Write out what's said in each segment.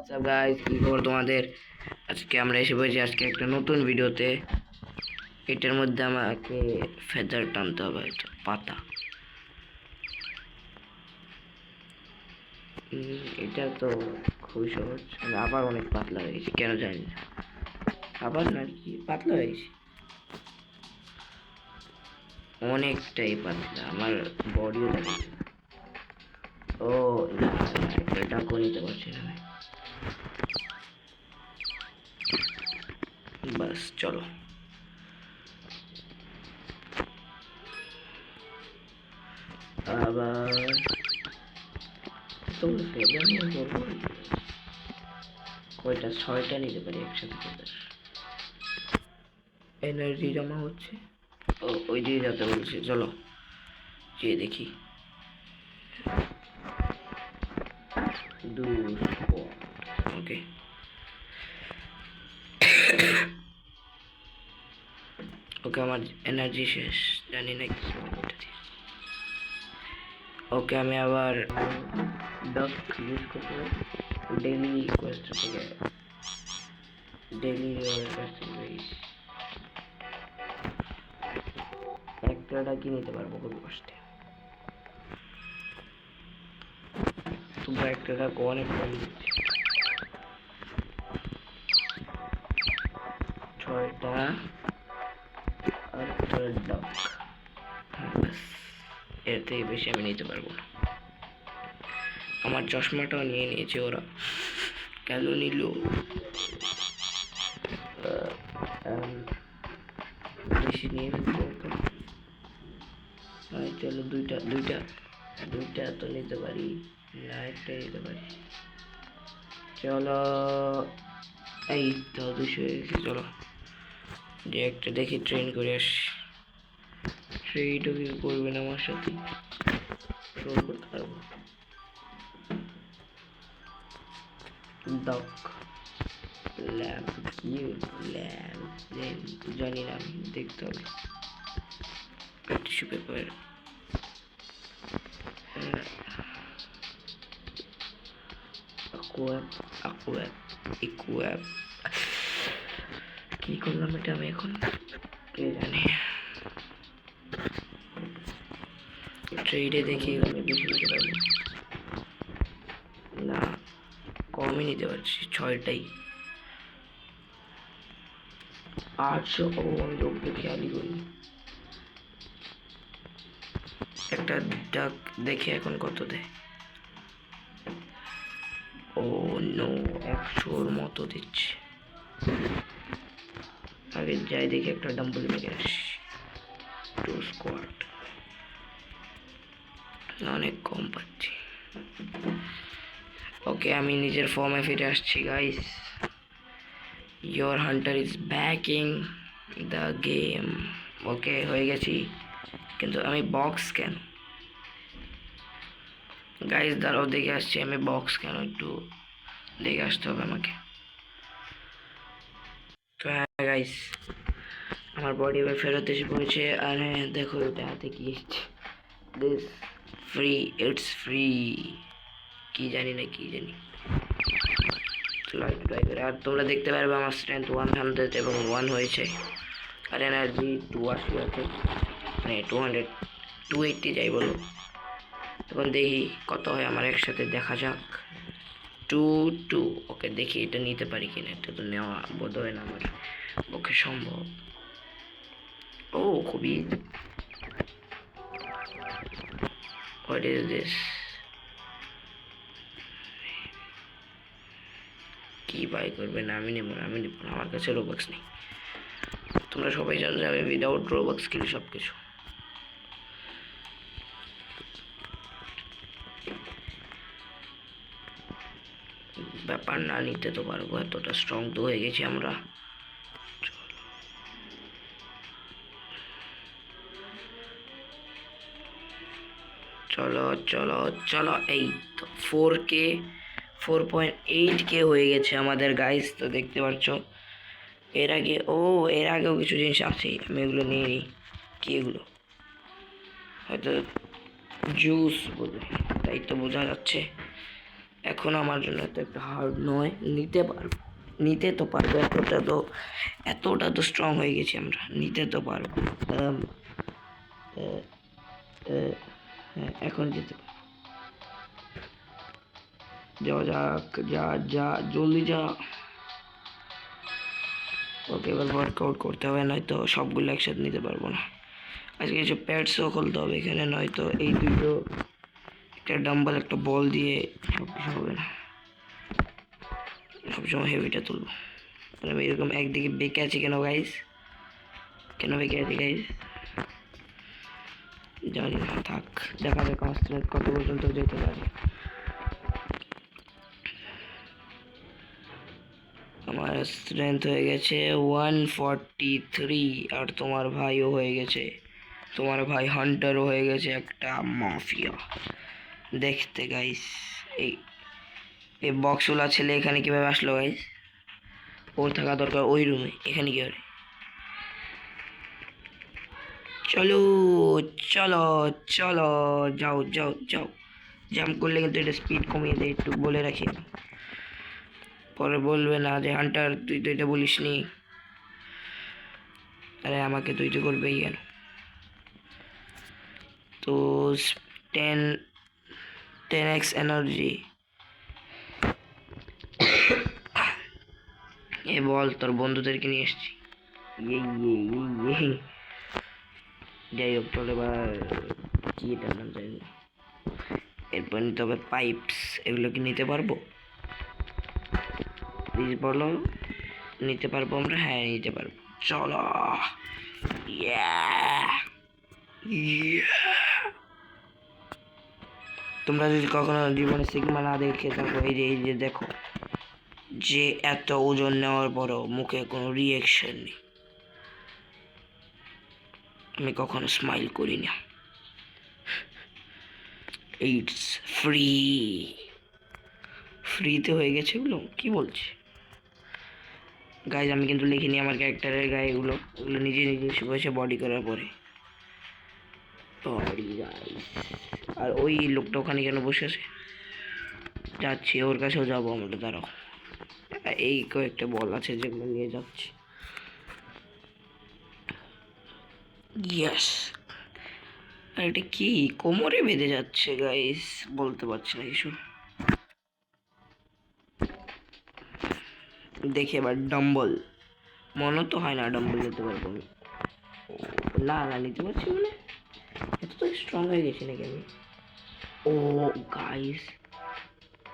WhatsApp guys, কি খবর তোমাদের? আজকে আমরা এসে পড়েছি আজকে একটা নতুন ভিডিওতে। এটার মধ্যে আমাকে ফেদার টানতে হবে, এটা পাতা। এটা তো খুবই সহজ। আমি আবার অনেক পাতলা হয়ে গেছি, কেন জানি না। আবার নাকি পাতলা হয়ে গেছি, অনেকটাই পাতলা। আমার বডিও দেখেছে। ও না, এটা করে নিতে পারছি না। বাস চলো, আবার তোমরা ফেদার নিয়ে বলবো কয়টা? 6টা নিতে পারি একসাথে। ফেদার এনার্জি জমা হচ্ছে। ও ওই দিকে যেতে বলছে, চলো যেয়ে দেখি। ওকে, ওকে আমার এনার্জি শেষ, জানি না কি। ওকে আমি আবার ডক ইউজ করবো ডেইলি কোয়েস্ট থেকে। ডেইলি একটা কিনে নিতে পারবো খুব কষ্টে। তোমরা একটা অনেক কম দিচ্ছি। 6টা আর ডক, এর থেকে বেশি আমি নিতে পারবো না। আমার চশমাটাও নিয়ে নিয়েছে ওরা, কেন নিল? বেশি নিয়ে ফেলবো। চলো দুইটা তো নিতে পারি না, একটাই নিতে পারি। চলো, এই তো 200 হয়ে গেছে। চলো যে একটা দেখি ট্রেন করে আসি। ট্রেনটা কি করবে না আমার সাথে? ট্রেন করতে পারবো। ডক ল্যাম্প, কি ল্যাম্প জানি না, আমি দেখতে হবে। টিস্যু পেপার, কি করলাম এটা আমি এখন, কে জানে। ট্রেডে দেখি আমি বেশি নিতে পারবো না, কমই নিতে পারছি। 6টাই 800। ও আমি লোককে খেয়ালই করি। একটা ডাক দেখে এখন কত দেয়। ও নো, 100-র মতো দিচ্ছে। আগে যাই দেখি একটা ডাম্বল মেরে আসি। 2 স্কোয়াড, অনেক কম পাচ্ছি। ওকে আমি নিজের ফর্মে ফিরে আসছি guys. Your hunter is backing the game. Okay হয়ে গেছি, কিন্তু আমি বক্স কেন? গাইস দাঁড়াও, দেখে আসছি আমি বক্স কেন, একটু দেখে আসতে হবে আমাকে। তো হ্যাঁ গাইস, আমার বডি এবার ফেরত এসে পড়েছে। আর হ্যাঁ দেখো, এটা হাতে কি এসছে, দিস ফ্রি, ইটস ফ্রি, কি জানি না কি জানি। আর তোমরা দেখতে পারবে আমার স্ট্রেংথ 100 এবং 1 হয়েছে, আর এনার্জি 280 আছে, মানে 280 যাই বলো। এখন দেখি কত হয় আমার একসাথে, দেখা যাক। 2 ওকে দেখি এটা নিতে পারি কিনা। এটা তো নেওয়া বোধ হয় না আমার পক্ষে সম্ভব। ও খুবই, হোয়াট ইজ দিস? কি বাই করবে না? আমি নেব না, আমার কাছে রোবক্স নেই। তোমরা সবাই জানো যে আমি উইদাউট রোবক্স কিনি সব কিছু। ব্যাপার না, নিতে তো পারবো, এতটা স্ট্রং তো হয়ে গেছি আমরা। চলো চলো চলো, এই তো 4.8K হয়ে গেছে আমাদের গাইস। তো দেখতে পাচ্ছ, এর আগেও কিছু জিনিস আছে, আমি এগুলো নিয়ে নিই। কি এগুলো? হয়তো জুস বলে, তাই তো বোঝা যাচ্ছে। এখন আমার জন্য তো একটু হার্ড নয়, নিতে পারবো, নিতে তো পারবো। এতটা তো স্ট্রং হয়ে গেছি আমরা, নিতে তো পারবো। হ্যাঁ, এখন যেতে যাওয়া যাক, যা যা জলদি যা। ওকে, এবার ওয়ার্কআউট করতে হবে, নয়তো সবগুলো একসাথে নিতে পারবো না। আজকে কিছু প্যাডসও খুলতে হবে এখানে, নয়তো এই দুটো, একটা ডাম্বল একটা বল দিয়ে সব কিছু হবে না। সবসময় হেভিটা তুলবো। আমি এরকম একদিকে বেঁকে আছি কেন গাইস? কেন বেঁকে আছি গাইস জানি না, থাক, দেখা যাক আমার স্ট্রেংথ কত পর্যন্ত যেতে পারে। আমার স্ট্রেংথ হয়ে গেছে 143, আর তোমার ভাইও হয়ে গেছে, তোমার ভাই হান্টারও হয়ে গেছে একটা মাফিয়া। দেখতে গাইস, এই এই বক্সওয়ালা ছেলে এখানে কিভাবে আসলো গাইস? ওর থাকা দরকার ওই রুমে, এখানে কি করে? চলো চলো চলো, যাও যাও যাও। জাম্প করলে কিন্তু এটা স্পিড কমিয়ে দেয়, একটু বলে রাখি, পরে বলবে না যে হান্টার তুই তো এটা বলিস নি। আরে আমাকে তুই তো করবেই কেন? তো 10 10x এনার্জি, এ বল তোর বন্ধুদেরকে নিয়ে এসছি। যাই হোক, চল এবার কি এটা নাম জানি না। এরপর নিতে হবে পাইপস, এগুলো কি নিতে পারবো? প্লিজ বলো নিতে পারবো আমরা। হ্যাঁ, নিতে পারবো, চলো। তোমরা যদি কখনো জীবনে সিগমা না দেখে থাকো, এই যে দেখো, যে এত ওজন নেওয়ার পরও মুখে কোনো রিয়াকশন নেই। আমি কখনো স্মাইল করি না। ইটস ফ্রি, ফ্রিতে হয়ে গেছে এগুলো, কি বলছি গাইজ? আমি কিন্তু লিখিনি আমার ক্যারেক্টারের গায়ে ওগুলো নিজে নিজে বসে বডি করার পরে। বডি গাইজ, আর ওই লোকটা ওখানে কেন বসে আছে? যাচ্ছি ওর কাছেও যাবো আমরা, দাঁড়াও। এই কয়েকটা বল আছে যেগুলো নিয়ে যাচ্ছি। ইয়েস। আর এটা কি কোমরে বেঁধে যাচ্ছে গাইস, বলতে পারছি না কিছু। দেখে এবার ডাম্বল, মনে তো হয় না ডাম্বল নিতে পারবো আমি। না না, নিতে পারছি মানে এত তো স্ট্রং হয়ে গেছি নাকি আমি? ও গাইস,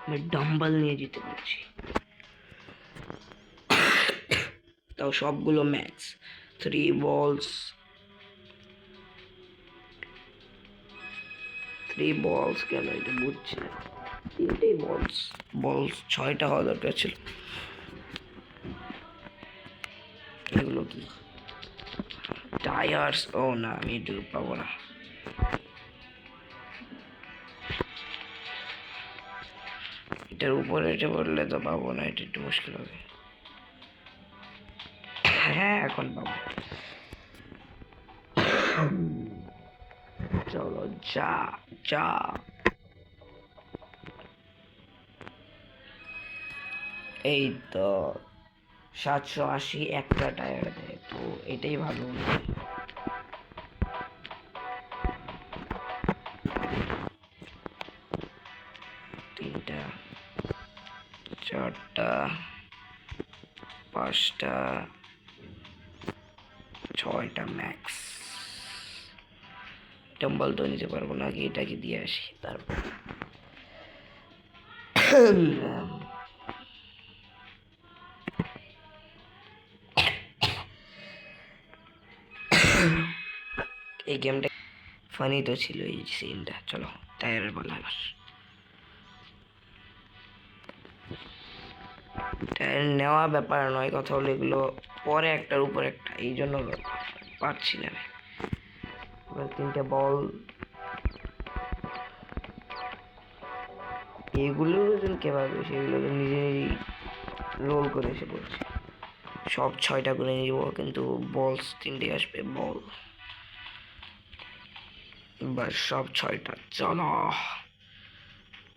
আমি ডাম্বল নিয়ে যেতে পারছি, তাও সবগুলো ম্যাক্স। 3 বলস, 3 বলস কেন এটা বুঝছি না। 3টেই বলস 6টা হওয়া দরকার ছিল। এগুলো কি টায়ার্স? ও না, আমি এটুকু পাবো না। এটার উপরে এটা পড়লে তো পাবো না, এটা একটু মুশকিল হবে। হ্যাঁ, এখন পাবো। চলো যা যা। এই তো 780 একটা টায়ার দেয়, তো এটাই ভালো। 3টা 4টা 5টা 6টা ম্যাক্স। ডাম্বল তো নিতে পারবো না, আগে এটাকে দিয়ে আসি তারপর। এই গেমটা ফানি তো ছিল, এই সিনটা। চলো টায়ারের বলা এবার। টায়ার নেওয়া ব্যাপার নয়, কথা হলো এগুলো পরে একটার উপর একটা, এই জন্য পারছি না। এবার 3টে বল, এগুলো কেভাবে সেগুলো নিজে নিজেই রোল করে এসে পড়ছে। সব 6টা করে নিব, কিন্তু বলস 3টে আসবে বল। বাস সব 6টা, চলো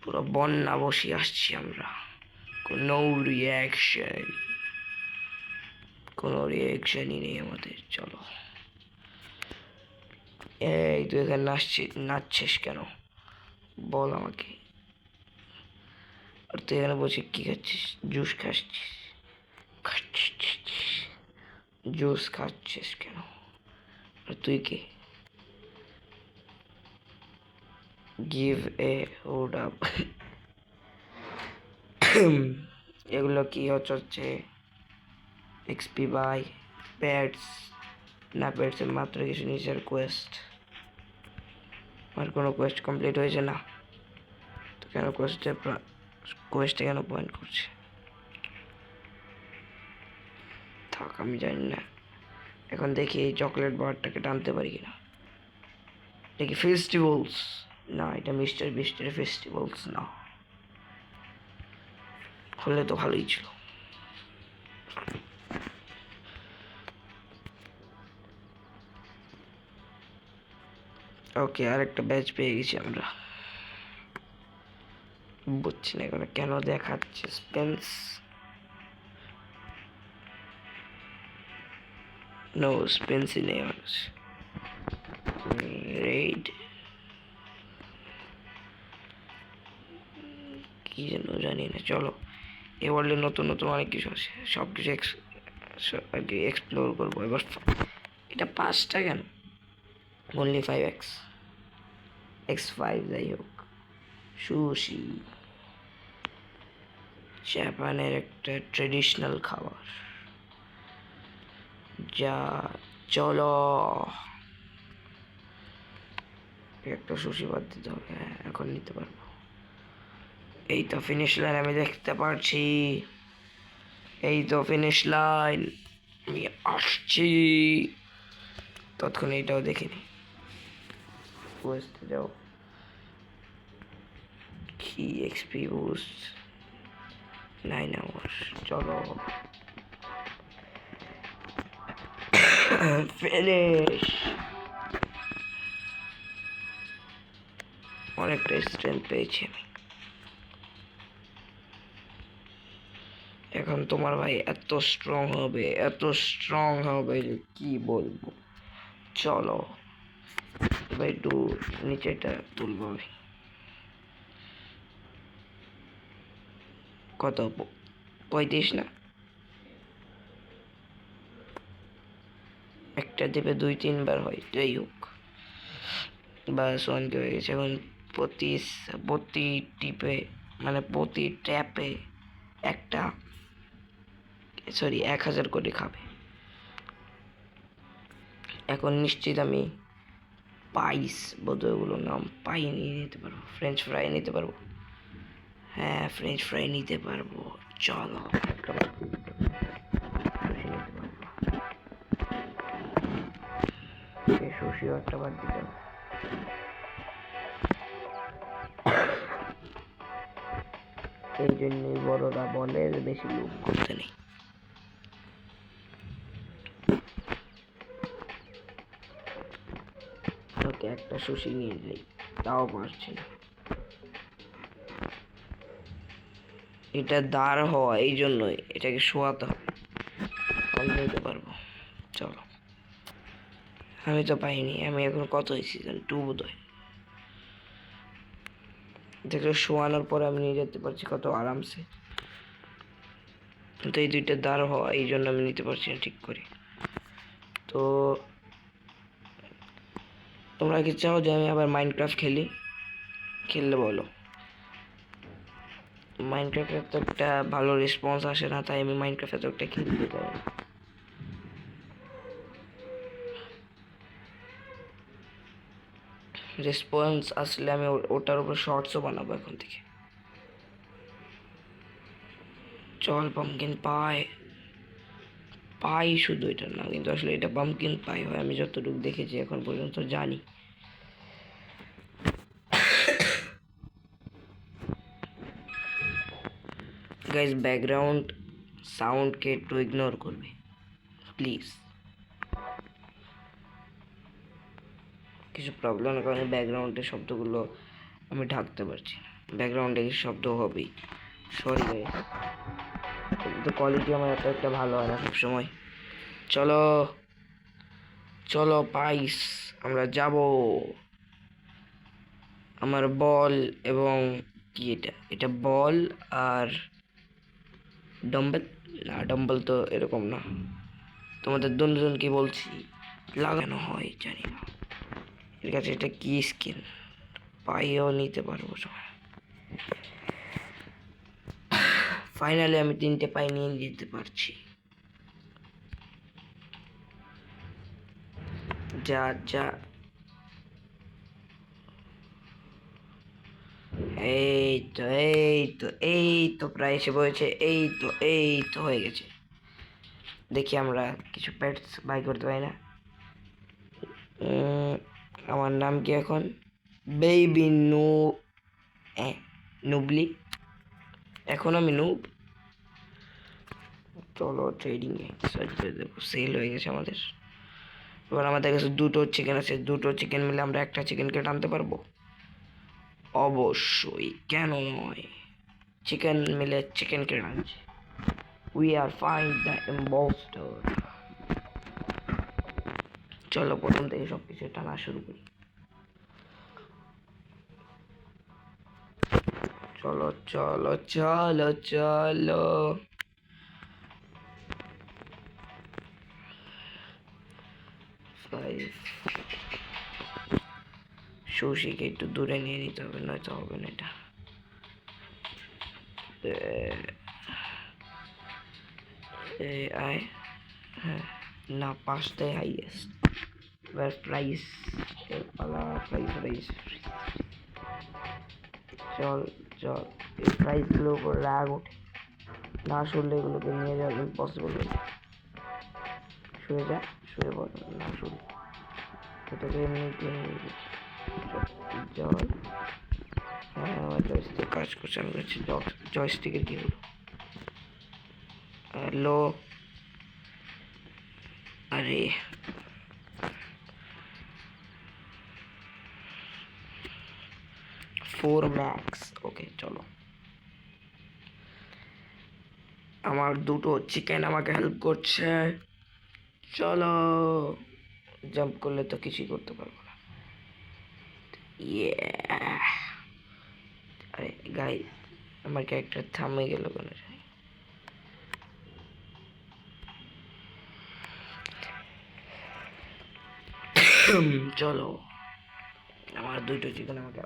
পুরো বন্যা বসে আসছি আমরা, কোনো রিয়াকশনই নেই আমাদের। চলো, এই তুই এখানে নাচছিস কেন বল আমাকে? আর তুই এখানে বসে কি খাচ্ছিস? জুস খাচ্ছিস? জুস খাচ্ছিস কেন? আর তুই কে? Give a hood up. এগুলো কি হচ্ছে? এক্সপি বাই প্যাডস না, প্যাডসের মাত্র কিছু নিজের কোয়েস্ট। আর কোনো কোয়েস্ট কমপ্লিট হয়েছে না তো কেন কোয়েস্টে কেন পয়েন্ট করছে? থাক, আমি জানি না। এখন দেখি এই চকলেট বারটাকে টানতে পারি কিনা। দেখি ফেস্টিভ্যালস। না, এটা মিস্টার বিস্টের ফেস্টিভ্যালস না, হলে তো ভালোই ছিল। ওকে, আর একটা ব্যাচ পেয়ে গেছি আমরা। বুঝছি না এখন কেন দেখাচ্ছে স্পেন্স। নো, স্পেন্সই নেই আমার কাছে। রেড কি যেন জানি না। চলো, এ ওয়ার্ল্ডে নতুন নতুন অনেক কিছু আছে, সব কিছু আর কি এক্সপ্লোর করবো এবার। এটা 5টা কেন? অনলি 5x5, যাই হোক। সুশি জাপানের একটা ট্রেডিশনাল খাবার, যা চলো একটা সুশি বাদ দিতে হবে। হ্যাঁ, এখন নিতে পারবো। এই তো ফিনিশ লাইন আমি দেখতে পাচ্ছি। এই তো ফিনিশ লাইন, আমি আসছি। তৎক্ষণে এটাও দেখিনি। কোয়েস্টে যাও। কি এক্সপি বুস্ট 9 আওয়ার্স। চলো ফিনিশ। অনেকটা স্ট্রেংথ পেয়েছি আমি। এখন তোমার ভাই এত স্ট্রং হবে যে কি বলবো। চলো এবার একটু নিচেটা তুলবো আমি। কত? 35 না? একটা দেবে 2-3 বার হয়, যাই হোক। বাস 1 হয়ে গেছে। এখন প্রতি টিপে মানে প্রতি ট্যাপে একটা 1000 করে খাবে। এখন নিশ্চিত আমি পাইস বোধহয় ওগুলোর নাম, পাই নিয়ে নিতে পারবো। ফ্রেঞ্চ ফ্রাই নিতে পারবো। হ্যাঁ, ফ্রেঞ্চ ফ্রাই নিতে পারবো। চলো একটা সুশিও একটা বাদ দিতে হবে। এই জন্যই বড়রা বলে বেশি লোভ করতে নেই। ওকে, একটা সুশি নিয়ে যাই, তাও পারছি না। এটা দাঁড় হওয়া, এই জন্যই এটাকে শোয়াতে হবে, তাহলে নিতে পারবো। চলো, আমি তো পাইনি। আমি এখন কত সিজন 2 বোধ হয়। দেখো, শোয়ানোর পরে আমি নিয়ে যেতে পারছি কত আরামসে। তো এই দুইটা দাঁড় হওয়া, এই জন্য আমি নিতে পারছি না ঠিক করে। তো তোমরা কি চাও যে আমি আবার মাইনক্রাফট খেললে বলো। মাইনক্রাফটে তো একটা ভালো রেসপন্স আসে না, তাই আমি মাইনক্রাফটে তো একটা খেলতে চাই। রেসপন্স আসলে আমি ওটার উপর শর্টসও বানাবো এখন থেকে। চল, পাম্পকিন পাই শুধু এটা না, কিন্তু আসলে এটা পাম্পকিন পাই হয় আমি যতটুকু দেখেছি এখন পর্যন্ত জানি। গাইস, ব্যাকগ্রাউন্ড সাউন্ডকে একটু ইগনোর করবে প্লিজ। কিছু প্রবলেমের কারণে ব্যাকগ্রাউন্ডের শব্দগুলো আমি ঢাকতে পারছি না, ব্যাকগ্রাউন্ডে শব্দ হবেই, সরি গাইস, তো কোয়ালিটি আমার এত একটা ভালো হয় না সবসময়। চলো চলো পাইস, আমরা যাব। আমার বল এবং কি এটা, এটা বল আর ডাম্বেল, না ডাম্বেল তো এরকম না, তোমাদের দুজনকে বলছি লাগানো হয় জানি না। এর কাছে এটা কি স্কিন, পাইও নিতে পারবো সবাই। ফাইনালি আমি 3টে পাই নিয়ে যেতে পারছি। যা যা, এই তো এই তো এই তো প্রায় এসে পড়েছে, এই তো হয়ে গেছে। দেখি আমরা কিছু পেটস বাই করতে পারি না। আমার নাম কি এখন, বেবি নু, নুবলি, এখন আমি নুব। চলো ট্রেডিং এ সার্চ করে দেবো, সেল হয়ে গেছে আমাদের। এবার আমাদের কাছে 2টো চিকেন আছে, 2টো চিকেন মিলে আমরা একটা চিকেনকে টানতে পারবো অবশ্যই, কেন নয়। চিকেন মিলে চিকেনকে টানছে। We are find the impostor. চলো প্রথম থেকে সবকিছু টানা শুরু করি। চলো চলো চলো চলো, সুশিকে একটু দূরে নিয়ে নিতে হবে, নয়তো হবে না এটা। আয়, হ্যাঁ না, 5টাই হাইয়েস্ট। এবার প্রাইস, প্রাইস, চল চল, এই প্রাইসগুলোর উপর রাগ ওঠে, না শুনলে এগুলোকে নিয়ে যাওয়া ইম্পসিবল। শুয়ে যা, শুয়ে পড়, না শুনলে এটাকে এমনিতে জল। হ্যাঁ আমার জয়স্টিক কাজ করছে, আমি বলছি জয়স্টিকের কি হলো। হ্যালো, আরে 4 ম্যাক্স, ওকে চলো। আমার 2টো চিকেন আমাকে হেল্প করছে, চলো। জাম্প করলে তো কিছুই করতে পারবো না। ইয়ে, আরে গাই, আমার ক্যারেক্টার থামে গেল কেন জানি। চলো, আমার 2টো চিকেন আমাকে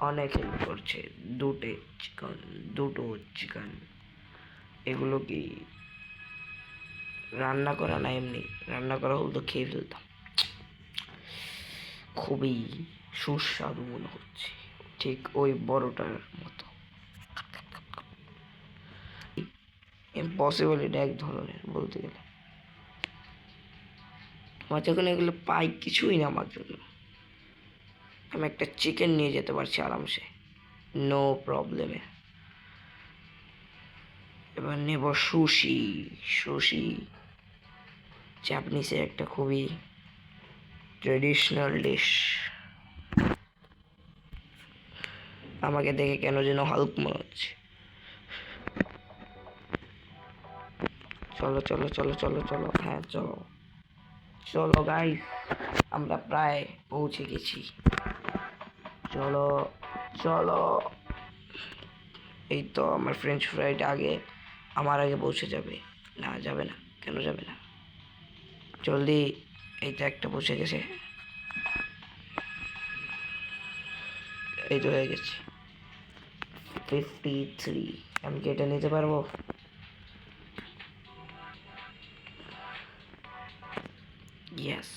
অনেক হেল্প করছে। 2টো চিকেন, এগুলো কি রান্না করা না এমনি? রান্না করা হলে তো খেয়ে ফেলতাম। খুবই সুস্বাদু মনে হচ্ছে, ঠিক ওই বড়টার মতো। ইম্পসিবল, এটা এক ধরনের বলতে গেলে। আমার যখন এগুলো পাই কিছুই না আমার জন্য, আমি একটা চিকেন নিয়ে যেতে পারছি আরামসে, নো প্রবলেমে। এবার নেব সুশি। সুশি জাপানিসের একটা খুবই ট্রেডিশনাল ডিশ। আমাকে দেখে কেন যেন হাল্ক মনে হচ্ছে। চলো চলো চলো চলো চলো, হ্যাঁ চলো চলো গাইস, আমরা প্রায় পৌঁছে গেছি। চলো চলো, এই তো আমার ফ্রেঞ্চ ফ্রাইটা আগে, আমার আগে পৌঁছে যাবে। না যাবে না, কেন যাবে না, জলদি। এই তো একটা পৌঁছে গেছে, এই তো হয়ে গেছে 53। আমি কি এটা নিতে পারবো? ইয়েস।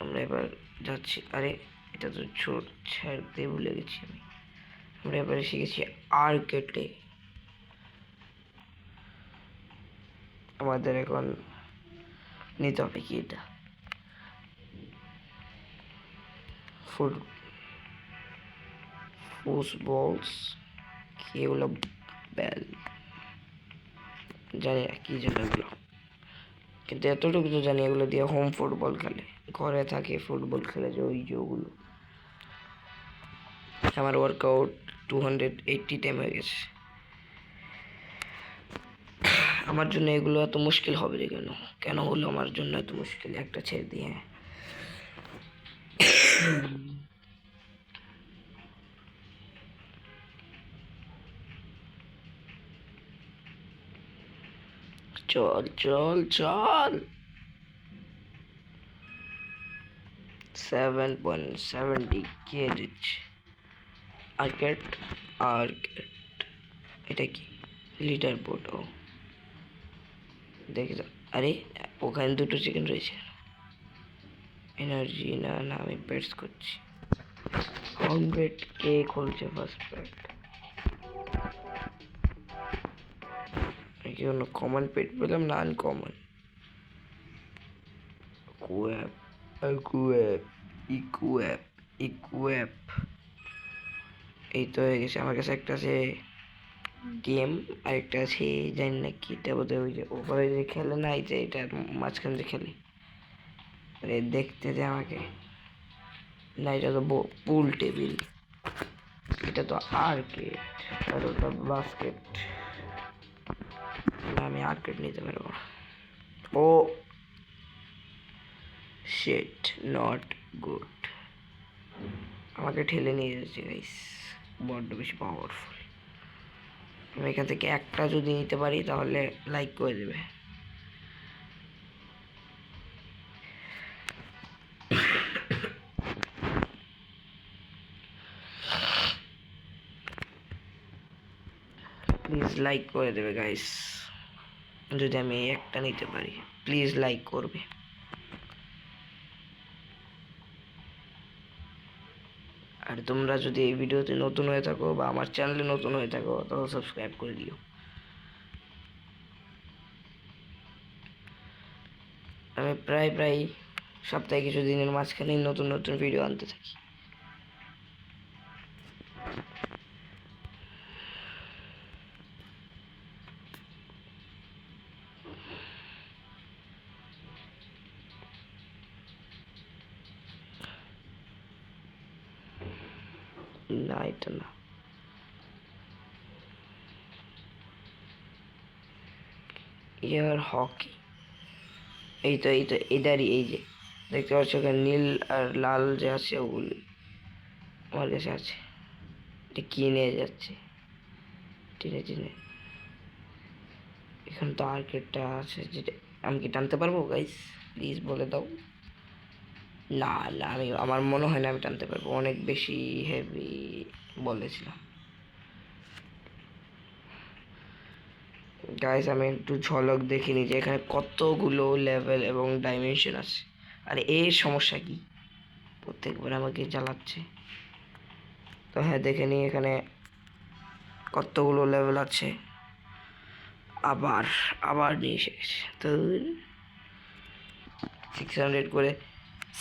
আমরা এবার যাচ্ছি, আরে এটা তো ছোট ছাড়তে ভুলে গেছি আমি। আমরা এবার এসে গেছি আর্কেটে। আমাদের এখন নিতে হবে কি এটা, ফুটবলস কি এগুলো, বেল জানি না কি জন্য এগুলো, কিন্তু এতটুকু তো জানি এগুলো দিয়ে হোম ফুটবল খেলে, ঘরে থাকে ফুটবল খেলে, যে ওই যে ওগুলো। আমার ওয়ার্কআউট 280 টাইম হয়ে গেছে। আমার জন্য এগুলো এত মুশকিল হবে যে কেন, কেন হলো আমার জন্য এত মুশকিল? একটা ছেড়ে দিয়ে চল চল চল। 7.70 কে দিচ্ছে? আর্কেট আর্কেট, এটা কি? Litre board. ও দেখি তো। আরে ওখানে দুটো চিকেন রয়েছে। এনার্জি না, না আমি পেটস করছি। 100 কে খুলছে ফার্স্ট পেট। কি কোনো কমন পেট পেলাম না আনকমন? কুয়াপ কুয়াপ ইকুয়াপ ইকুয়াপ, এই তো হয়ে গেছে। আমার কাছে একটা আছে গেম, আর একটা আছে জানি না কি, এটা বোধহয় ওই যে ওপরে যে খেলে না, এই যে এটা মাঝখানে যে খেলে, আরে দেখতে দে আমাকে। না এটা তো পুল টেবিল, এটা তো আর্কেড, আর ওটা বাস্কেট। না আমি আর্কেড নিতে পারবো। ও শিট, নট গুড। আমাকে ঠেলে নিয়ে যাচ্ছে গাইস, বড্ড বেশি পাওয়ারফুল। আমি এখান থেকে একটা যদি নিতে পারি তাহলে লাইক করে দেবে। প্লিজ লাইক করে দেবে গাইস, যদি আমি একটা নিতে পারি প্লিজ লাইক করবে। আর তোমরা যদি এই ভিডিওতে নতুন হয়ে থাকো বা আমার চ্যানেলে নতুন হয়ে থাকো তাহলে সাবস্ক্রাইব করে দিও। আমি প্রায় প্রায় সপ্তাহে কিছু দিনের মাঝখানেই নতুন নতুন ভিডিও আনতে থাকি। না এটা না, ইয়ার হকি। এই তো এদারই, এই যে দেখতে পাচ্ছ ওখানে নীল আর লাল যে আছে ওগুলি আমার কাছে আছে। এটা কিনে যাচ্ছে টেনে টেনে। এখানে তো আর্কেডটা আছে, যেটা আমি কি টানতে পারবো গাইস? প্লিজ বলে দাও। না না, আমি আমার মনে হয় না আমি টানতে পারবো, অনেক বেশি হেভি বলেছিলাম। গাইস আমি একটু ঝলক দেখিনি যে এখানে কতগুলো লেভেল এবং ডাইমেনশন আছে। আর এর সমস্যা কি, প্রত্যেকবার আমাকে জ্বালাচ্ছে। তো হ্যাঁ দেখে নিই এখানে কতগুলো লেভেল আছে। আবার আবার নিয়ে শেষ তো 600 করে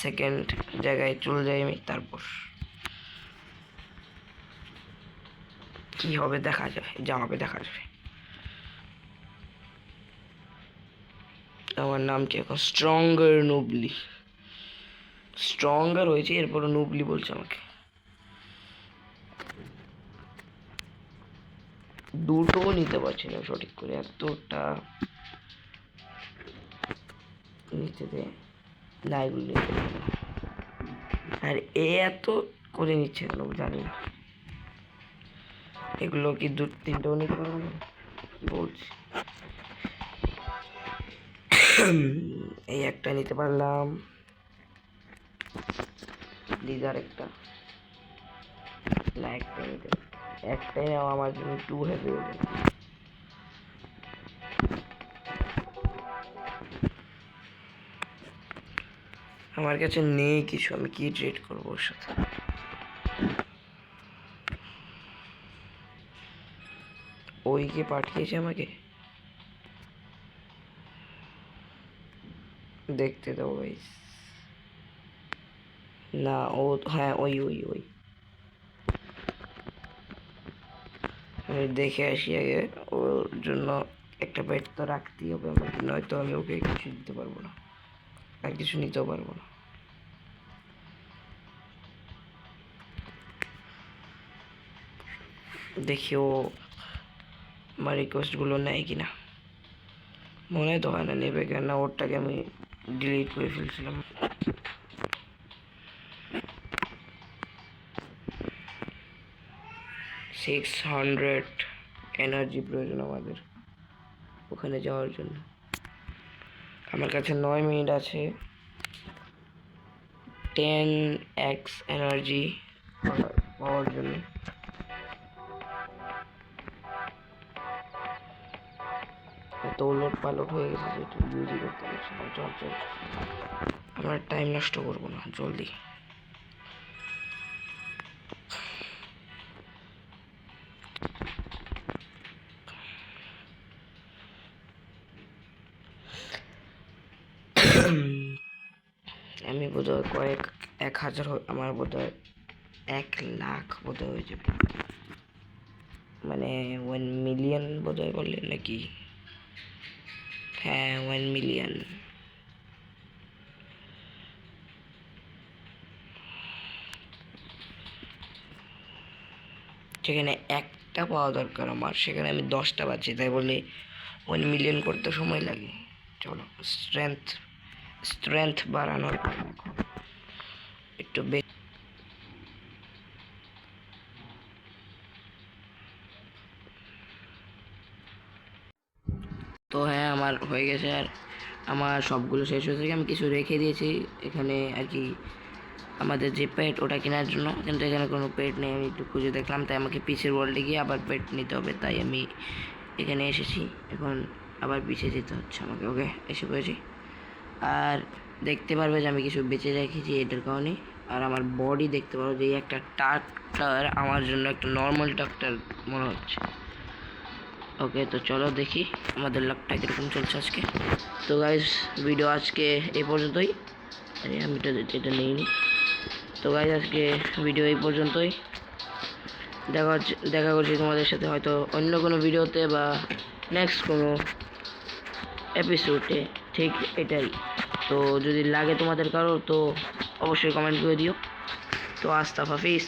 সেকেন্ড জায়গায় চলে যাই আমি। তারপর কি হবে দেখা যাবে, যা হবে দেখা যাবে। আমার নাম কি এখন? স্ট্রঙ্গার নুবলি। স্ট্রঙ্গার হয়েছে, এরপরে নুবলি বলছে আমাকে। দুটো নিতে পারছি না সঠিক করে, এতটা নিতে দে না, এগুলো নিতে দে। আর এত করে নিচ্ছে কেন জানি না। এগুলো কি দু তিনটেও নিতে পারবো না বলছি। এই একটা নিতে পারলাম, প্লিজ আর একটা না, একটা নিতে, একটাই নাও আমার জন্য টু হেভি হয়ে যাবে। আমার কাছে নেই কিছু, আমি কি ট্রেড করবো ওর সাথে? ওই কি পাঠিয়েছে আমাকে, দেখতে দাও গাইস। না ও, হ্যাঁ ওই ওই ওই, আমি দেখে আসি আগে ওর জন্য একটা পেট তো রাখতেই হবে আমাকে, নয়তো আমি ওকে কিছু দিতে পারবো না আর কিছু নিতেও পারবো না। দেখি ও আমার রিকোয়েস্টগুলো নেয় কিনা। মনে তো হয় না নেবে, কেন ওরটাকে আমি ডিলিট করে ফেলছিলাম। $600 এনার্জি প্রয়োজন আমাদের ওখানে যাওয়ার জন্য। আমার কাছে 9 মিনিট আছে 10x এনার্জি পাওয়ার জন্য। এত উলট পালট হয়ে গেছে যেটা ইউজই করতে পারছি না। চল চল, আমরা টাইম নষ্ট করবো না, জলদি। আমি বোধহয় 1,000 আমার বোধহয় 1,00,000 বোধহয় হয়ে যাবে, মানে 1 মিলিয়ন বোধহয় বললেন নাকি? হ্যাঁ 1 মিলিয়ন। সেখানে একটা পাওয়া দরকার আমার, সেখানে আমি 10টা পাচ্ছি, তাই বলে 1 মিলিয়ন করতে সময় লাগে। চলো স্ট্রেংথ বাড়ানোর একটু তো হ্যাঁ আমার হয়ে গেছে। আর আমার সবগুলো শেষ হয়েছে, আমি কিছু রেখে দিয়েছি এখানে আর কি আমাদের যে পেট ওটা কেনার জন্য, কিন্তু এখানে কোনো পেট নেই। আমি একটু খুঁজে দেখলাম, তাই আমাকে পিছের ওয়ার্ল্ডে গিয়ে আবার পেট নিতে হবে, তাই আমি এখানে এসেছি। এখন আবার পিছিয়ে যেতে হচ্ছে আমাকে। ওকে, এসে পড়েছি। আর দেখতে পারবে যে আমি কিছু বেঁচে রেখেছি এটার কারণে। আর আমার বডি দেখতে পারো যে একটা ট্রাক্টর আমার জন্য একটা নর্মাল ট্রাক্টর মনে হচ্ছে। ওকে, তো চলো দেখি আমাদের লাকটা কীরকম চলছে আজকে। তো গাইজ ভিডিও আজকে এই পর্যন্তই। আরে আমি এটা নেইনি। তো গাইজ আজকে ভিডিও এই পর্যন্তই। দেখা করছি তোমাদের সাথে হয়তো অন্য কোনো ভিডিওতে বা নেক্সট কোনো এপিসোডে, ঠিক এটাই। তো যদি লাগে তোমাদের কারো তো অবশ্যই কমেন্ট করে দিও। তো আস্তা হাফিজ।